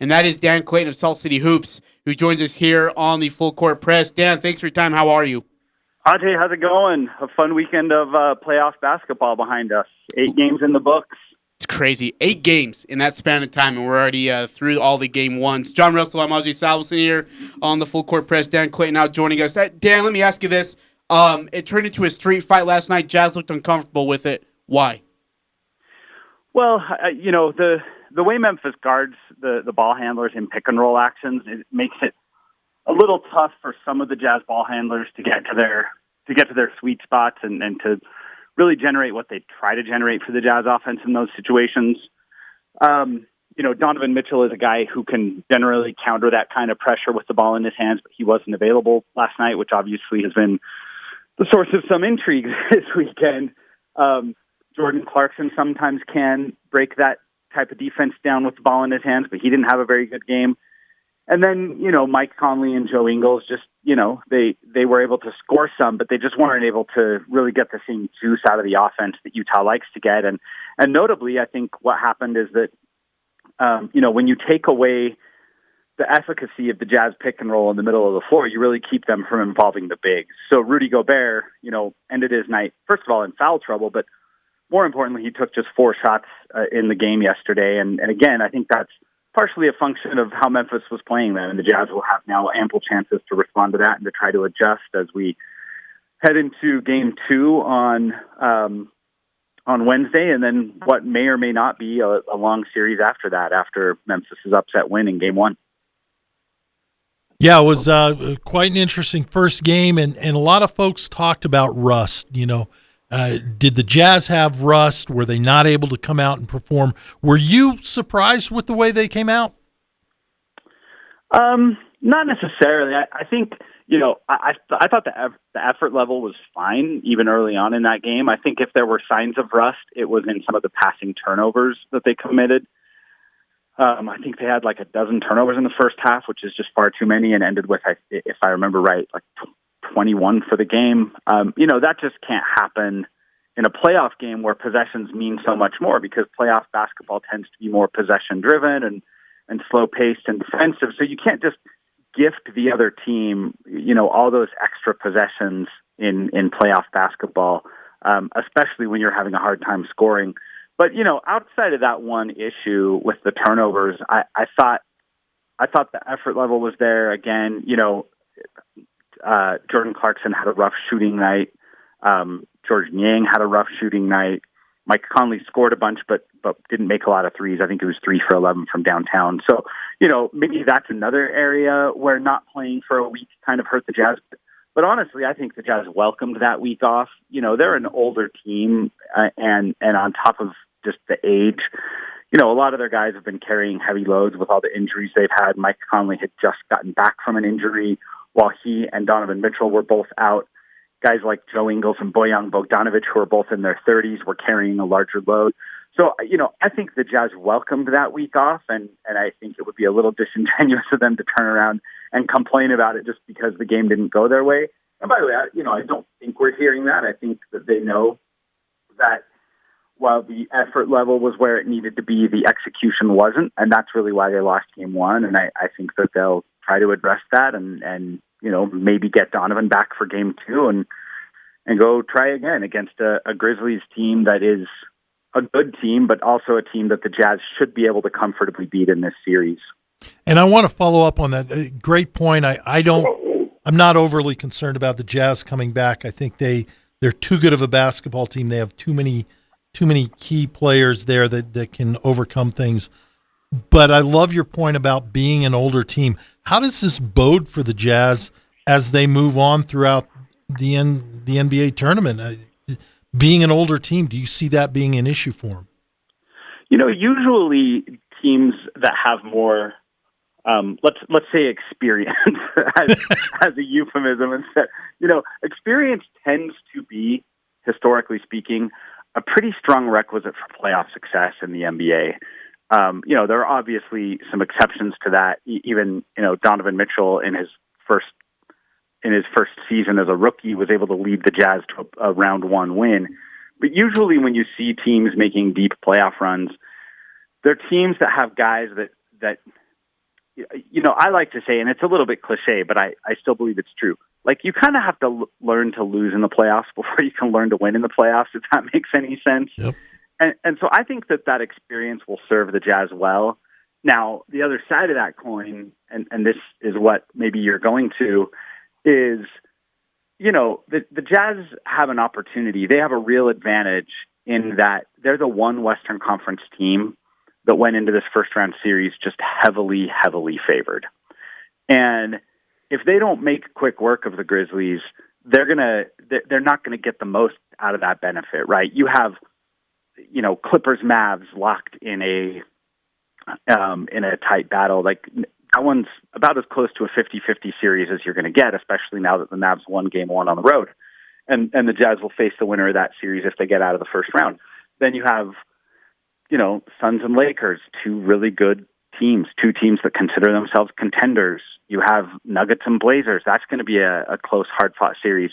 and that is Dan Clayton of Salt City Hoops, who joins us here on the Full Court Press. Dan, thanks for your time. How are you? Ajay, how's it going? A fun weekend of playoff basketball behind us. 8 games in the books. It's crazy. 8 games in that span of time, and we're already through all the game ones. John Russell, I'm Ajay Salvesen here on the Full Court Press. Dan Clayton now joining us. Dan, let me ask you this. It turned into a street fight last night. Jazz looked uncomfortable with it. Why? Well, the way Memphis guards the ball handlers in pick and roll actions, it makes it a little tough for some of the Jazz ball handlers to get to their sweet spots and to really generate what they try to generate for the Jazz offense in those situations. Donovan Mitchell is a guy who can generally counter that kind of pressure with the ball in his hands, but he wasn't available last night, which obviously has been the source of some intrigue this weekend. Jordan Clarkson sometimes can break that type of defense down with the ball in his hands, but he didn't have a very good game. And then, Mike Conley and Joe Ingles they were able to score some, but they just weren't able to really get the same juice out of the offense that Utah likes to get. And notably, I think what happened is that, when you take away the efficacy of the Jazz pick and roll in the middle of the floor, you really keep them from involving the bigs. So Rudy Gobert, ended his night, first of all, in foul trouble, but more importantly, he took just 4 shots in the game yesterday. And again, I think that's partially a function of how Memphis was playing them, and the Jazz will have now ample chances to respond to that and to try to adjust as we head into Game 2 on Wednesday, and then what may or may not be a long series after that, after Memphis' upset win in Game 1. Yeah, it was quite an interesting first game, and a lot of folks talked about rust. Did the Jazz have rust? Were they not able to come out and perform? Were you surprised with the way they came out? Not necessarily. I think, I thought the effort level was fine even early on in that game. I think if there were signs of rust, it was in some of the passing turnovers that they committed. I think they had like a dozen turnovers in the first half, which is just far too many, and ended with, if I remember right, like 21 for the game. That just can't happen in a playoff game where possessions mean so much more, because playoff basketball tends to be more possession driven and slow paced and defensive. So you can't just gift the other team, all those extra possessions in playoff basketball, especially when you're having a hard time scoring. But, outside of that one issue with the turnovers, I thought the effort level was there. Again, Jordan Clarkson had a rough shooting night. George Niang had a rough shooting night. Mike Conley scored a bunch, but didn't make a lot of threes. I think it was 3 for 11 from downtown. So, maybe that's another area where not playing for a week kind of hurt the Jazz. But honestly, I think the Jazz welcomed that week off. They're an older team, and on top of just the age, a lot of their guys have been carrying heavy loads with all the injuries they've had. Mike Conley had just gotten back from an injury while he and Donovan Mitchell were both out. Guys like Joe Ingles and Bojan Bogdanovic, who are both in their 30s, were carrying a larger load. So, I think the Jazz welcomed that week off, and I think it would be a little disingenuous of them to turn around and complain about it just because the game didn't go their way. And by the way, I don't think we're hearing that. I think that they know that while the effort level was where it needed to be, the execution wasn't, and that's really why they lost Game 1. And I think that they'll try to address that and maybe get Donovan back for Game 2 and go try again against a Grizzlies team that is a good team, but also a team that the Jazz should be able to comfortably beat in this series. And I want to follow up on that. Great point. I'm not overly concerned about the Jazz coming back. I think they're too good of a basketball team. They have too many key players there that can overcome things. But I love your point about being an older team. How does this bode for the Jazz as they move on throughout the NBA tournament? Being an older team, do you see that being an issue for them? Usually teams that have more, let's say experience as a euphemism, instead, experience tends to be, historically speaking, a pretty strong requisite for playoff success in the NBA. There are obviously some exceptions to that. Even, Donovan Mitchell in his first season as a rookie was able to lead the Jazz to a round 1 win. But usually when you see teams making deep playoff runs, they're teams that have guys that I like to say, and it's a little bit cliche, but I still believe it's true. Like, you kind of have to learn to lose in the playoffs before you can learn to win in the playoffs, if that makes any sense. Yep. And so I think that experience will serve the Jazz well. Now, the other side of that coin, and this is what maybe you're going to, is, the Jazz have an opportunity. They have a real advantage in that they're the one Western Conference team that went into this first-round series just heavily, heavily favored. And if they don't make quick work of the Grizzlies, they're not gonna get the most out of that benefit, right? You have, Clippers Mavs locked in a tight battle. Like, that one's about as close to a 50-50 series as you're going to get, especially now that the Mavs won game one on the road, and the Jazz will face the winner of that series if they get out of the first round. Then you have, Suns and Lakers, two really good teams, two teams that consider themselves contenders. You have Nuggets and Blazers. That's going to be a close, hard-fought series.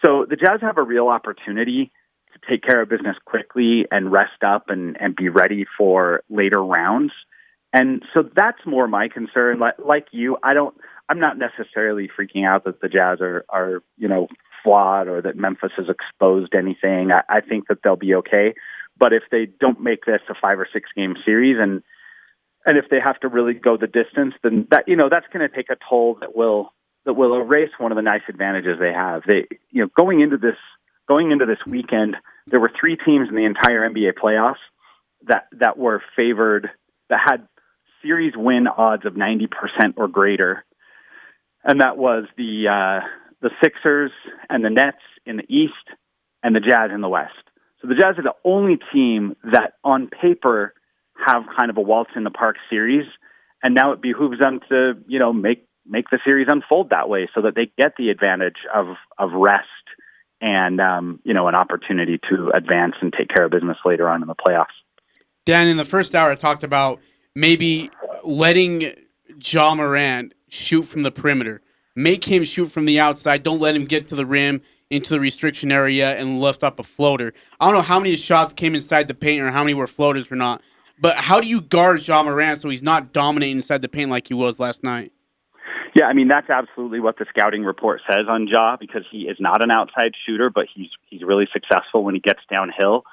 So the Jazz have a real opportunity to take care of business quickly and rest up and be ready for later rounds. And so that's more my concern. Like you, I'm not necessarily freaking out that the Jazz are flawed or that Memphis has exposed anything. I think that they'll be okay. But if they don't make this a 5 or 6 game series, and if they have to really go the distance, then that's going to take a toll that will erase one of the nice advantages they have. They, going into this weekend, there were 3 teams in the entire NBA playoffs that were favored, that had series win odds of 90% or greater, and that was the Sixers and the Nets in the East and the Jazz in the West. So the Jazz are the only team that, on paper, have kind of a waltz in the park series, and now it behooves them to make the series unfold that way, so that they get the advantage of rest and an opportunity to advance and take care of business later on in the playoffs. Dan, in the first hour, I talked about maybe letting Ja Morant shoot from the perimeter. Make him shoot from the outside. Don't let him get to the rim, into the restriction area, and lift up a floater. I don't know how many shots came inside the paint or how many were floaters or not, but how do you guard Ja Morant so he's not dominating inside the paint like he was last night? Yeah, I mean, that's absolutely what the scouting report says on Ja, because he is not an outside shooter, but he's really successful when he gets downhill.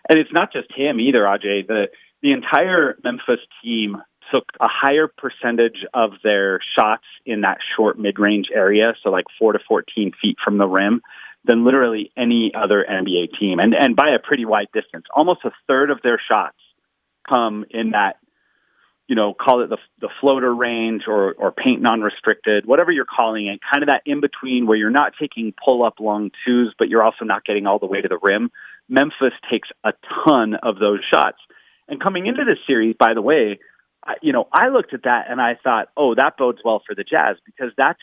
And it's not just him either, Ajay. The entire Memphis team took a higher percentage of their shots in that short mid-range area, so like 4 to 14 feet from the rim, than literally any other NBA team, and by a pretty wide distance. Almost a third of their shots come in that, call it the floater range or paint non-restricted, whatever you're calling it, kind of that in-between where you're not taking pull-up long twos, but you're also not getting all the way to the rim. Memphis takes a ton of those shots. And coming into this series, by the way, I looked at that and I thought, oh, that bodes well for the Jazz, because that's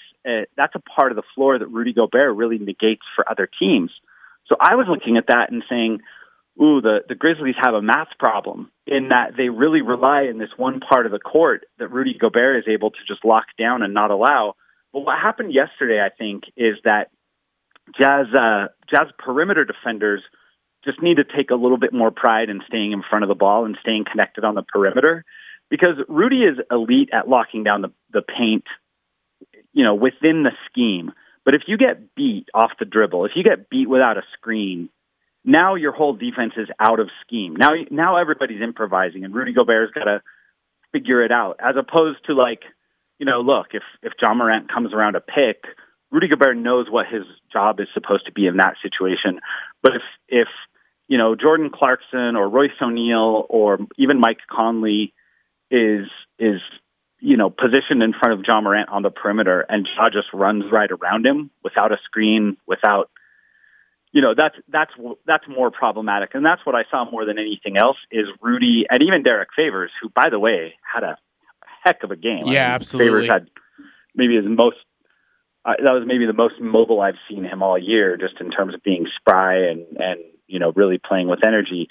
a part of the floor that Rudy Gobert really negates for other teams. So I was looking at that and saying, ooh, the Grizzlies have a math problem in that they really rely in this one part of the court that Rudy Gobert is able to just lock down and not allow. But what happened yesterday, I think, is that Jazz perimeter defenders just need to take a little bit more pride in staying in front of the ball and staying connected on the perimeter, because Rudy is elite at locking down the paint, within the scheme. But if you get beat off the dribble, if you get beat without a screen, now your whole defense is out of scheme. Now everybody's improvising, and Rudy Gobert's got to figure it out. As opposed to look, if Ja Morant comes around a pick, Rudy Gobert knows what his job is supposed to be in that situation. But if Jordan Clarkson or Royce O'Neal or even Mike Conley is positioned in front of Ja Morant on the perimeter, and Ja just runs right around him without a screen, without, that's more problematic. And that's what I saw more than anything else is Rudy and even Derek Favors, who, by the way, had a heck of a game. Yeah, absolutely. Favors had maybe that was maybe the most mobile I've seen him all year, just in terms of being spry and really playing with energy.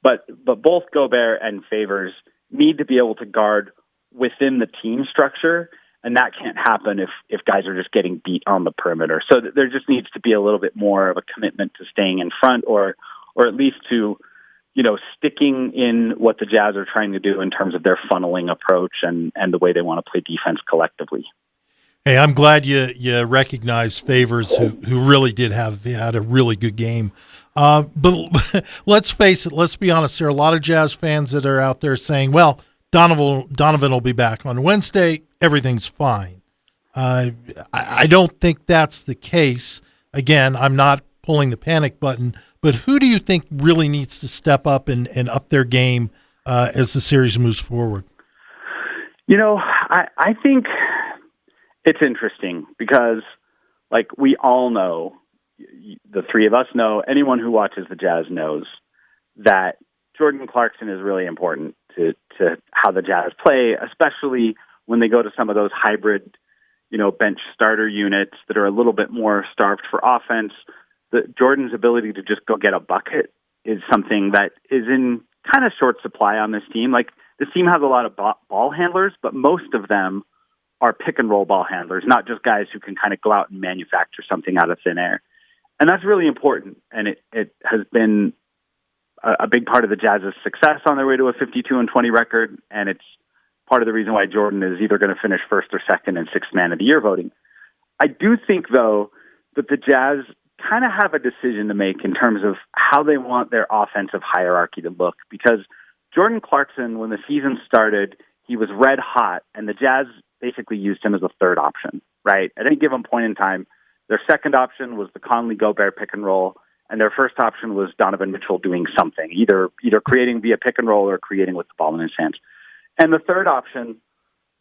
But both Gobert and Favors need to be able to guard within the team structure, and that can't happen if guys are just getting beat on the perimeter. So there just needs to be a little bit more of a commitment to staying in front, or at least to sticking in what the Jazz are trying to do in terms of their funneling approach and the way they want to play defense collectively. Hey, I'm glad you recognize Favors, who really had a really good game. But let's face it, let's be honest. There are a lot of Jazz fans that are out there saying, well, Donovan will be back on Wednesday. Everything's fine. I don't think that's the case. Again, I'm not pulling the panic button, but who do you think really needs to step up and up their game as the series moves forward? I think it's interesting because, we all know, the three of us know, anyone who watches the Jazz knows that Jordan Clarkson is really important to how the Jazz play, especially when they go to some of those hybrid, bench starter units that are a little bit more starved for offense. Jordan's ability to just go get a bucket is something that is in kind of short supply on this team. This team has a lot of ball handlers, but most of them are pick and roll ball handlers, not just guys who can kind of go out and manufacture something out of thin air. And that's really important. And it has been a big part of the Jazz's success on their way to a 52-20 record. And it's part of the reason why Jordan is either going to finish first or second in sixth man of the year voting. I do think, though, that the Jazz kind of have a decision to make in terms of how they want their offensive hierarchy to look, because Jordan Clarkson, when the season started, he was red hot, and the Jazz basically used him as a third option, right? At any given point in time, their second option was the Conley-Gobert pick and roll, and their first option was Donovan Mitchell doing something, either creating via pick and roll or creating with the ball in his hands. And the third option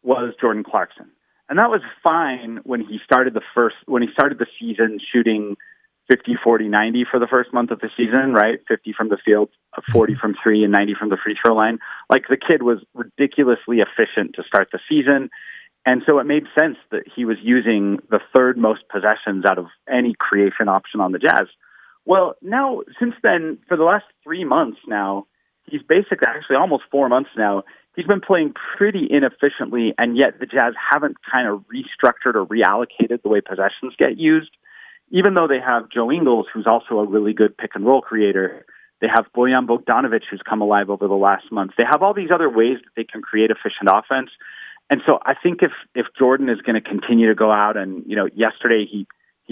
was Jordan Clarkson. And that was fine when he started the season shooting 50, 40, 90 for the first month of the season, right? 50 from the field, 40 from three, and 90 from the free throw line. The kid was ridiculously efficient to start the season. And so it made sense that he was using the third most possessions out of any creation option on the Jazz. Well, now, since then, for the last 3 months now, he's basically, actually almost 4 months now, he's been playing pretty inefficiently, and yet the Jazz haven't kind of restructured or reallocated the way possessions get used. Even though they have Joe Ingles, who's also a really good pick-and-roll creator, they have Bojan Bogdanovic, who's come alive over the last month. They have all these other ways that they can create efficient offense. And so I think if Jordan is going to continue to go out and, yesterday he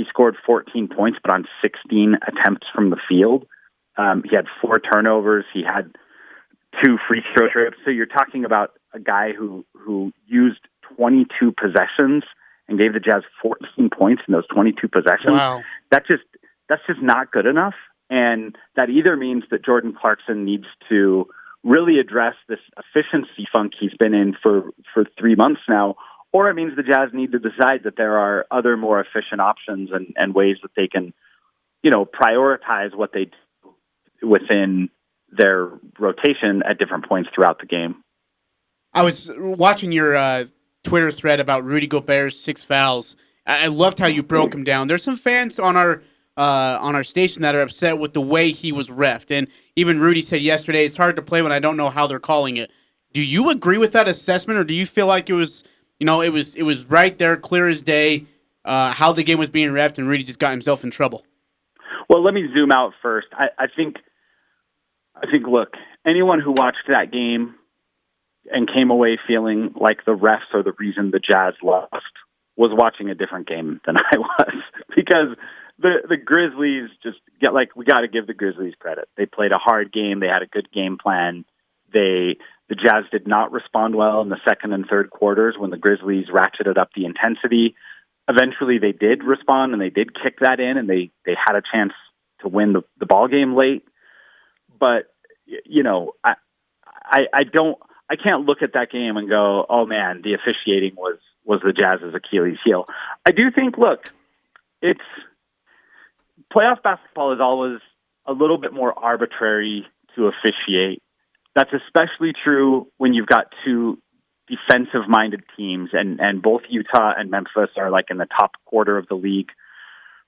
scored 14 points, but on 16 attempts from the field. He had 4 turnovers. He had 2 free throw trips. So you're talking about a guy who used 22 possessions and gave the Jazz 14 points in those 22 possessions. Wow. That's just not good enough. And that either means that Jordan Clarkson needs to really address this efficiency funk he's been in for 3 months now, or it means the Jazz need to decide that there are other more efficient options and ways that they can, prioritize what they do within their rotation at different points throughout the game. I was watching your Twitter thread about Rudy Gobert's 6 fouls. I loved how you broke him down. There's some fans on our station that are upset with the way he was reffed, and even Rudy said yesterday it's hard to play when I don't know how they're calling it. Do you agree with that assessment, or do you feel like it was, it was right there, clear as day, how the game was being reffed, and Rudy just got himself in trouble? Well, let me zoom out first. I think, look, anyone who watched that game and came away feeling like the refs are the reason the Jazz lost was watching a different game than I was, because the Grizzlies we got to give the Grizzlies credit. They played a hard game. They had a good game plan. The Jazz did not respond well in the second and third quarters when the Grizzlies ratcheted up the intensity. Eventually they did respond and they did kick that in, and they had a chance to win the ball game late. But, I can't look at that game and go, oh man, the officiating was the Jazz's Achilles heel. I do think, look, it's playoff basketball is always a little bit more arbitrary to officiate. That's especially true when you've got 2 defensive-minded teams, and both Utah and Memphis are in the top quarter of the league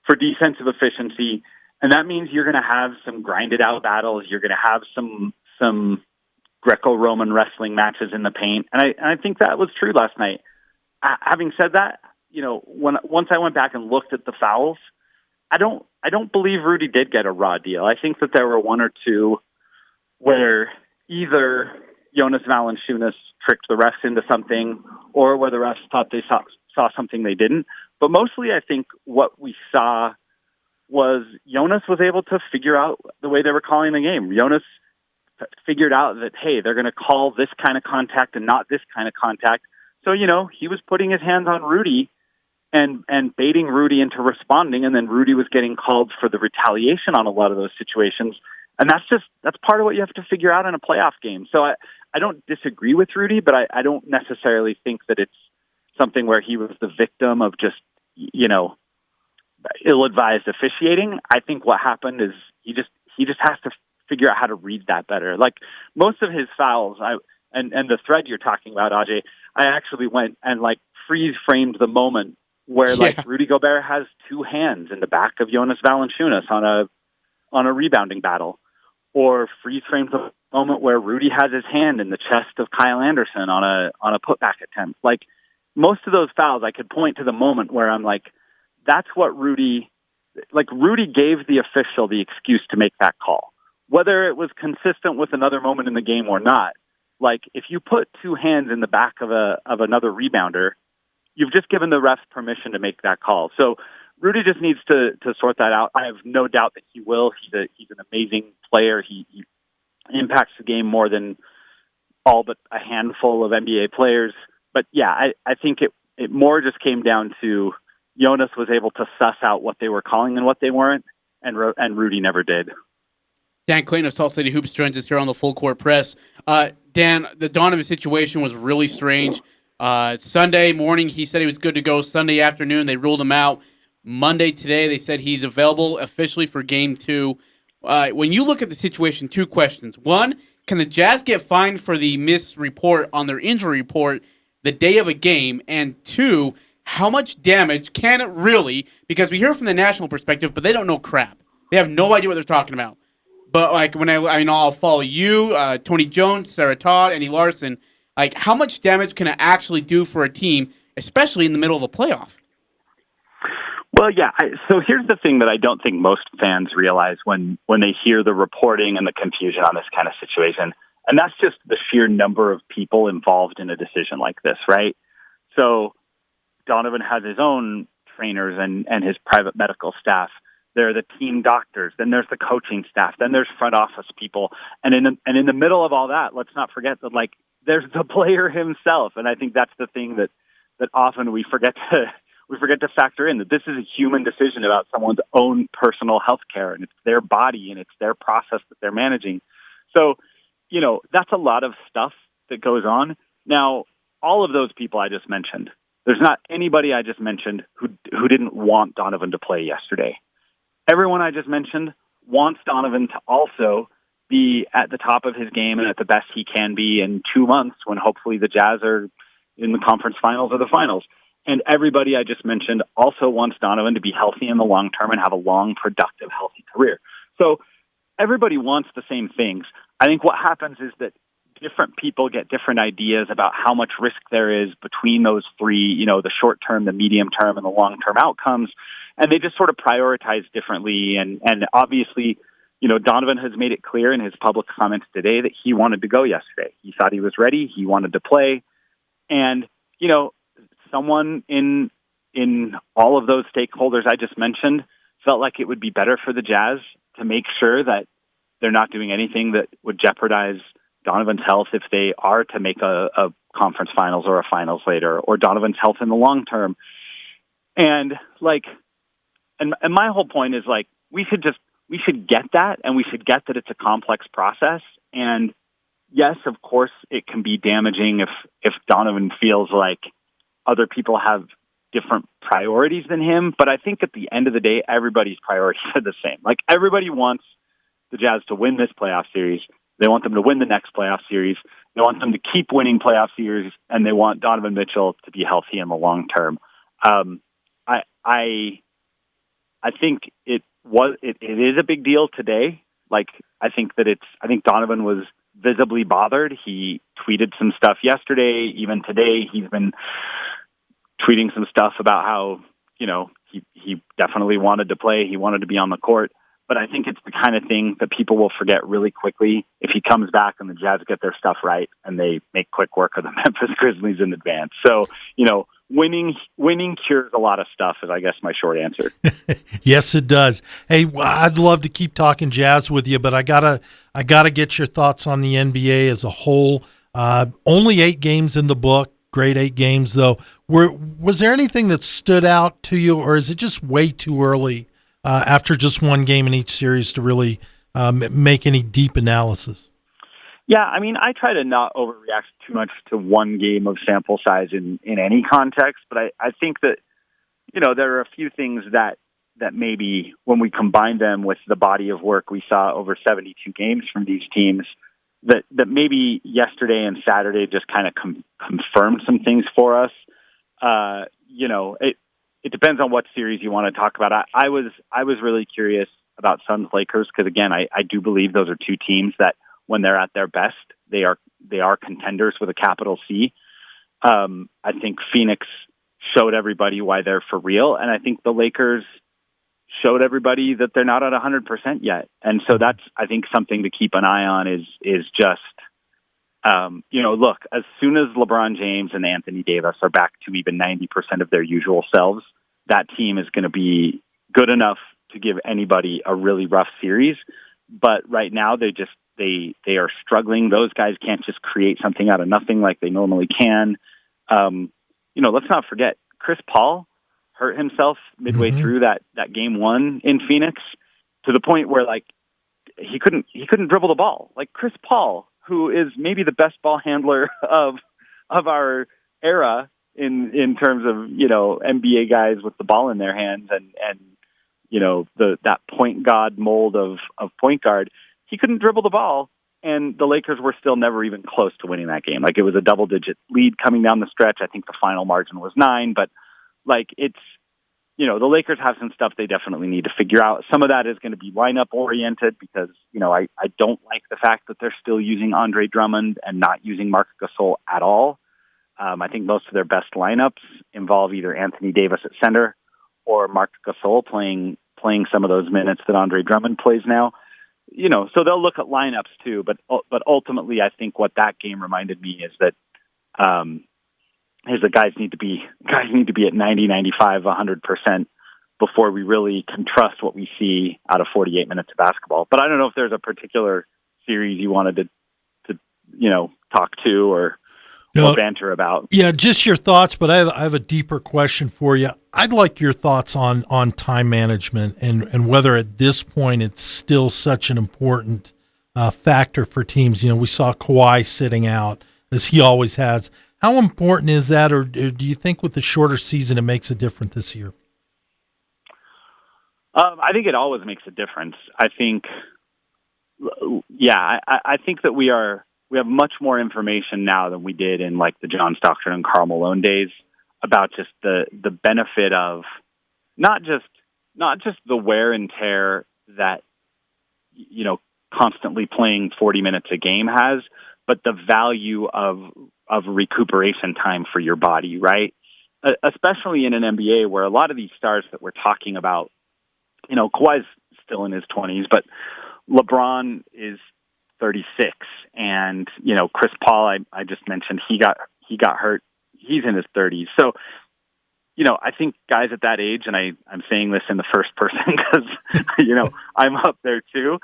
for defensive efficiency. And that means you're going to have some grinded-out battles. You're going to have some Greco-Roman wrestling matches in the paint. And I think that was true last night. Having said that, once I went back and looked at the fouls, I don't believe Rudy did get a raw deal. I think that there were one or two where either Jonas Valanciunas tricked the refs into something, or where the refs thought they saw something they didn't. But mostly, I think what we saw was Jonas was able to figure out the way they were calling the game. Jonas figured out that, hey, they're going to call this kind of contact and not this kind of contact. So, he was putting his hands on Rudy and baiting Rudy into responding, and then Rudy was getting called for the retaliation on a lot of those situations. And that's part of what you have to figure out in a playoff game. So I don't disagree with Rudy, but I don't necessarily think that it's something where he was the victim of just, ill-advised officiating. I think what happened is he just has to figure out how to read that better. Like most of his fouls, and the thread you're talking about, Ajay, I actually went and freeze framed the moment where Rudy Gobert has two hands in the back of Jonas Valanciunas on a rebounding battle, or freeze frames the moment where Rudy has his hand in the chest of Kyle Anderson on a putback attempt. Like most of those fouls, I could point to the moment where I'm like, that's what Rudy gave the official the excuse to make that call. Whether it was consistent with another moment in the game or not, if you put two hands in the back of another rebounder, you've just given the refs permission to make that call. So Rudy just needs to sort that out. I have no doubt that he will. He's an amazing player. He impacts the game more than all but a handful of NBA players. But yeah, I think it more just came down to Jonas was able to suss out what they were calling and what they weren't, and Rudy never did. Dan Clayton of Salt City Hoops joins us here on the Full Court Press. Dan, the Donovan situation was really strange. Sunday morning, he said he was good to go. Sunday afternoon, they ruled him out. Monday today, they said he's available officially for Game 2. When you look at the situation, two questions. One, can the Jazz get fined for the misreport on their injury report the day of a game? And two, how much damage can it really, because we hear from the national perspective, but they don't know crap. They have no idea what they're talking about. But when I'll follow you, Tony Jones, Sarah Todd, Andy Larson, how much damage can it actually do for a team, especially in the middle of a playoff? Well, yeah. So here's the thing that I don't think most fans realize when they hear the reporting and the confusion on this kind of situation, and that's just the sheer number of people involved in a decision like this, right? So Donovan has his own trainers and his private medical staff. There are the team doctors. Then there's the coaching staff. Then there's front office people. And in the middle of all that, let's not forget that there's the player himself. And I think that's the thing that often we forget to factor in, that this is a human decision about someone's own personal health care, and it's their body and it's their process that they're managing. So, that's a lot of stuff that goes on. Now, all of those people I just mentioned, there's not anybody I just mentioned who didn't want Donovan to play yesterday. Everyone I just mentioned wants Donovan to also be at the top of his game and at the best he can be in 2 months, when hopefully the Jazz are in the conference finals or the finals. And everybody I just mentioned also wants Donovan to be healthy in the long term and have a long, productive, healthy career. So everybody wants the same things. I think what happens is that different people get different ideas about how much risk there is between those three, the short term, the medium term, and the long term outcomes. And they just sort of prioritize differently. And obviously, Donovan has made it clear in his public comments today that he wanted to go yesterday. He thought he was ready. He wanted to play. And, someone in all of those stakeholders I just mentioned felt like it would be better for the Jazz to make sure that they're not doing anything that would jeopardize Donovan's health if they are to make a conference finals or a finals later, or Donovan's health in the long term. And and my whole point is we should get that, and we should get that it's a complex process. And yes, of course, it can be damaging if Donovan feels like other people have different priorities than him. But I think at the end of the day, everybody's priorities are the same. Everybody wants the Jazz to win this playoff series. They want them to win the next playoff series. They want them to keep winning playoff series, and they want Donovan Mitchell to be healthy in the long term. I think it is a big deal today. I think Donovan was visibly bothered. He tweeted some stuff yesterday. Even today, he's been tweeting some stuff about how, he definitely wanted to play. He wanted to be on the court. but I think it's the kind of thing that people will forget really quickly if he comes back and the Jazz get their stuff right and they make quick work of the Memphis Grizzlies in advance. So, winning cures a lot of stuff is, I guess, my short answer. Yes, it does. Hey, I'd love to keep talking Jazz with you, but I gotta get your thoughts on the NBA as a whole. Only 8 games in the book. Great 8 games, though. Was there anything that stood out to you, or is it just way too early after just one game in each series to really make any deep analysis? Yeah, I mean, I try to not overreact too much to one game of sample size in any context, but I think that, there are a few things that maybe when we combine them with the body of work we saw over 72 games from these teams, that maybe yesterday and Saturday just kind of confirmed some things for us. It depends on what series you want to talk about. I was really curious about Suns Lakers because, again, I do believe those are two teams that when they're at their best, they are contenders with a capital C. I think Phoenix showed everybody why they're for real, and I think the Lakers showed everybody that they're not at 100% yet. And so that's, I think, something to keep an eye on is just, look, as soon as LeBron James and Anthony Davis are back to even 90% of their usual selves, that team is going to be good enough to give anybody a really rough series. But right now they are struggling. Those guys can't just create something out of nothing like they normally can. Let's not forget Chris Paul hurt himself midway through that game 1 in Phoenix to the point where he couldn't dribble the ball. Like Chris Paul, who is maybe the best ball handler of our era in terms of, NBA guys with the ball in their hands and that point guard mold of point guard, he couldn't dribble the ball. And the Lakers were still never even close to winning that game. Like, it was a double-digit lead coming down the stretch. I think the final margin was 9, but it's, the Lakers have some stuff they definitely need to figure out. Some of that is going to be lineup oriented because, I don't like the fact that they're still using Andre Drummond and not using Marc Gasol at all. I think most of their best lineups involve either Anthony Davis at center or Marc Gasol playing some of those minutes that Andre Drummond plays now. So they'll look at lineups too, but ultimately, I think what that game reminded me is that the guys need to be at 90, 95, 100% before we really can trust what we see out of 48 minutes of basketball. But I don't know if there's a particular series you wanted to talk to or banter about. Yeah, just your thoughts, but I have a deeper question for you. I'd like your thoughts on time management and whether at this point it's still such an important factor for teams. We saw Kawhi sitting out, as he always has. How important is that, or do you think with the shorter season it makes a difference this year? I think it always makes a difference. I think, I think that we have much more information now than we did in the John Stockton and Karl Malone days about just the benefit of not just the wear and tear that constantly playing 40 minutes a game has, but the value of recuperation time for your body, right? Especially in an NBA where a lot of these stars that we're talking about, Kawhi's still in his 20s, but LeBron is 36, and Chris Paul, I just mentioned he got hurt. He's in his 30s, so I think guys at that age, and I'm saying this in the first person because I'm up there too.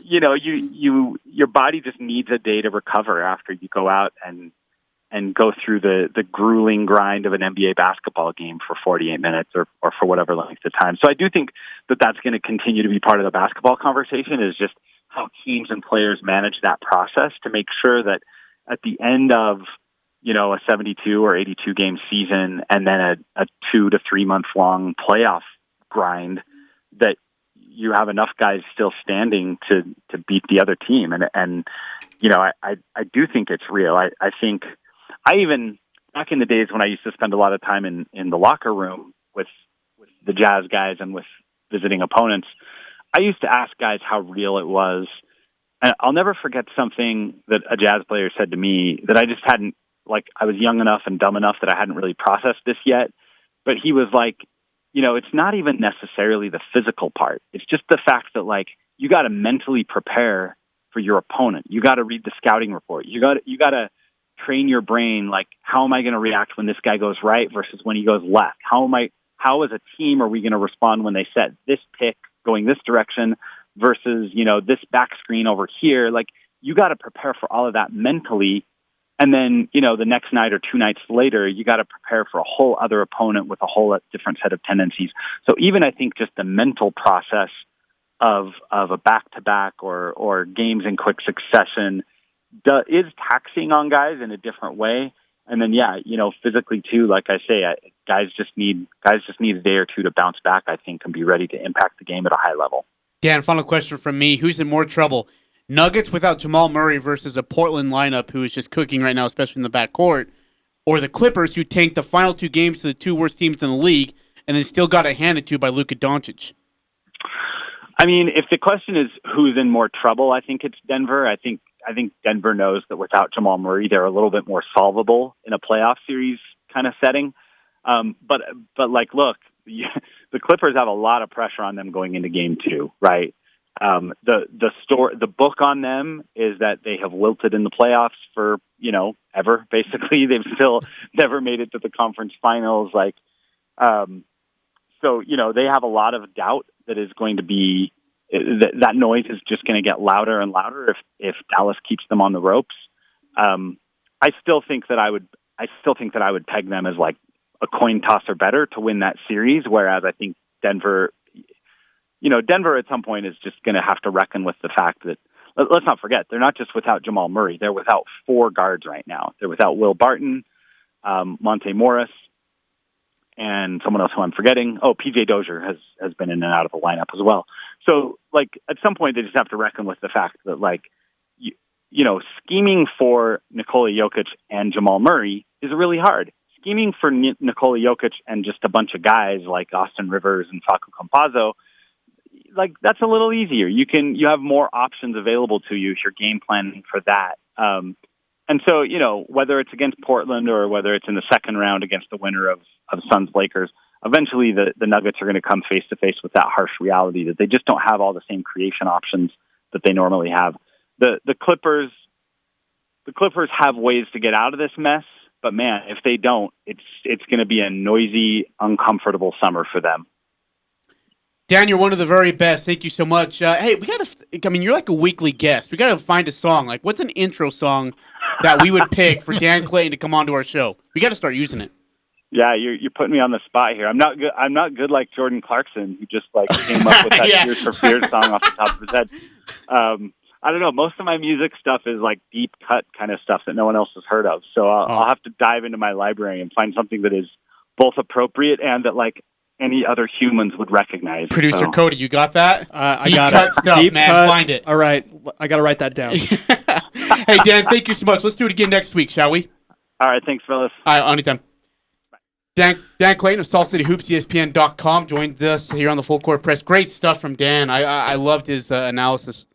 Your body just needs a day to recover after you go out and go through the grueling grind of an NBA basketball game for 48 minutes or for whatever length of time. So I do think that that's going to continue to be part of the basketball conversation, is just how teams and players manage that process to make sure that at the end of, a 72 or 82 game season and then a 2 to 3 month long playoff grind, that you have enough guys still standing to beat the other team. And I do think it's real. I think I even, back in the days when I used to spend a lot of time in the locker room with the Jazz guys and with visiting opponents, I used to ask guys how real it was. And I'll never forget something that a Jazz player said to me that I just hadn't, I was young enough and dumb enough that I hadn't really processed this yet. But he was like, it's not even necessarily the physical part. It's just the fact that, like, you got to mentally prepare for your opponent. You got to read the scouting report. You got to train your brain, like, how am I going to react when this guy goes right versus when he goes left? How as a team are we going to respond when they set this pick going this direction versus, this back screen over here? Like, you got to prepare for all of that mentally. And then, the next night or 2 nights later, you got to prepare for a whole other opponent with a whole different set of tendencies. So even I think just the mental process of a back-to-back or games in quick succession is taxing on guys in a different way. And then, physically too, like I say, guys just need a day or two to bounce back, I think, and be ready to impact the game at a high level. Dan, final question from me. Who's in more trouble? Nuggets without Jamal Murray versus a Portland lineup who is just cooking right now, especially in the backcourt, or the Clippers who tanked the final 2 games to the 2 worst teams in the league and then still got it handed to by Luka Doncic? I mean, if the question is who's in more trouble, I think it's Denver. I think Denver knows that without Jamal Murray, they're a little bit more solvable in a playoff series kind of setting. But like, look, the Clippers have a lot of pressure on them going into game 2, right? The book on them is that they have wilted in the playoffs for, ever, basically. They've still never made it to the conference finals. Like, so, they have a lot of doubt that is going to be, that noise is just going to get louder and louder if Dallas keeps them on the ropes. I still think that I would peg them as like a coin toss or better to win that series. Whereas I think Denver at some point is just going to have to reckon with the fact that, let's not forget, they're not just without Jamal Murray. They're without 4 guards right now. They're without Will Barton, Monte Morris, and someone else who I'm forgetting. Oh, PJ Dozier has been in and out of the lineup as well. So, like, at some point, they just have to reckon with the fact that, like, scheming for Nikola Jokic and Jamal Murray is really hard. Scheming for Nikola Jokic and just a bunch of guys like Austin Rivers and Facu Campazzo, like, that's a little easier. You have more options available to you if you're game planning for that. And so, whether it's against Portland or whether it's in the second round against the winner of Suns Lakers, eventually the Nuggets are going to come face to face with that harsh reality that they just don't have all the same creation options that they normally have. The Clippers have ways to get out of this mess, but man, if they don't, it's going to be a noisy, uncomfortable summer for them. Dan, you're one of the very best. Thank you so much. Hey, you're like a weekly guest. We got to find a song. Like, what's an intro song that we would pick for Dan Clayton to come onto our show? We got to start using it. Yeah, you're putting me on the spot here. I'm not good like Jordan Clarkson, who just like came up with that Tears for Fears song off the top of his head. I don't know. Most of my music stuff is like deep cut kind of stuff that no one else has heard of. So I'll have to dive into my library and find something that is both appropriate and that like any other humans would recognize. Producer Cody, you got that? I got cut it. Stuff, Deep man. cut. Find it. All right, I got to write that down. Hey, Dan, thank you so much. Let's do it again next week, shall we? All right, thanks, fellas. All right, anytime. Dan Clayton of Salt City Hoops, ESPN.com, joined us here on the Full Court Press. Great stuff from Dan. I loved his analysis.